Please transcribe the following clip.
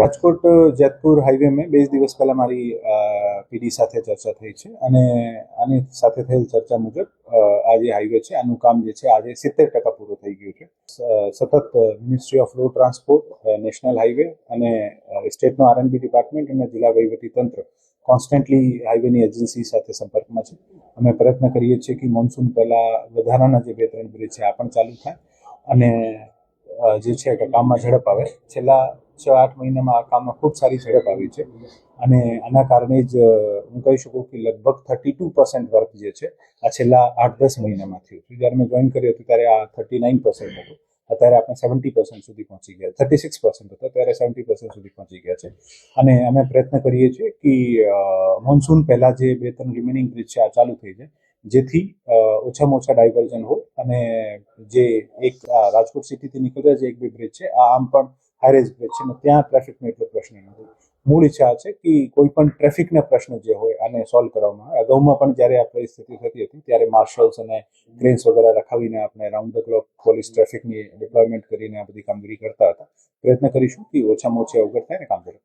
Rajkot Jetpur highway में 2 દિવસ પહેલા મારી પીડી સાથે ચર્ચા થઈ છે અને આની સાથે થયેલ ચર્ચા મુજબ આ જે હાઈવે છે આનું કામ જે છે આજે 70% પૂરું થઈ ગયું છે. સતત ministry off road transport, national highway અને સ્ટેટનો આરએનબી ડિપાર્ટમેન્ટ અને જિલ્લા વહીવટી તંત્ર કોન્સ્ટન્ટલી હાઈવેની એજન્સી સાથે સંપર્કમાં છે. અમે પ્રયત્ન કરીએ છીએ કે મોન્સૂન પહેલા વધારાના જે 2-3 બ્રિજ છે આ પણ ચાલુ થાય અને જે છે કે કામમાં ઝડપ આવે. છેલ્લા 6-8 મહિનામાં આ કામમાં ખૂબ સારી ઝડપ આવી છે અને આના કારણે જ હું કહી શકું કે લગભગ 32% વર્ક જે છે આ છેલ્લા 8-10 મહિનામાં થયું છે. જ્યારે મેં જોઈન કર્યું હતું ત્યારે આ 39% હતું. અત્યારે આપણે 70% સુધી પહોંચી ગયા, 36% હતો ત્યારે 70% સુધી પહોંચી ગયા છે અને અમે પ્રયત્ન કરીએ છીએ કે મોન્સૂન પહેલા જે 2-3 રિમેનિંગ બ્રિજ છે આ ચાલુ થઈ જાય, જેથી ઓછામાં ઓછા ડાયવર્ઝન હોય અને જે એક રાજકોટ સિટીથી નીકળતા જે 1-2 બ્રિજ છે આ આમ પણ હાઈરેજ બ્રિજ છે ને ત્યાં ટ્રાફિકનો એટલો પ્રશ્ન નથી. મૂળ ઈચ્છા છે કે કોઈ પણ ટ્રાફિકના પ્રશ્ન જે હોય આને સોલ્વ કરવામાં આવે. અગાઉમાં પણ જ્યારે આ પરિસ્થિતિ થતી હતી ત્યારે માર્શલ્સ અને ક્રેન્સ વગેરે રખાવીને આપણે રાઉન્ડ ધ ક્લોક પોલીસ ટ્રાફિકની ડિપ્લોયમેન્ટ કરીને આ બધી કામગીરી કરતા હતા. પ્રયત્ન કરીશું કે ઓછામાં ઓછી અવગત થાય ને કામ કરે.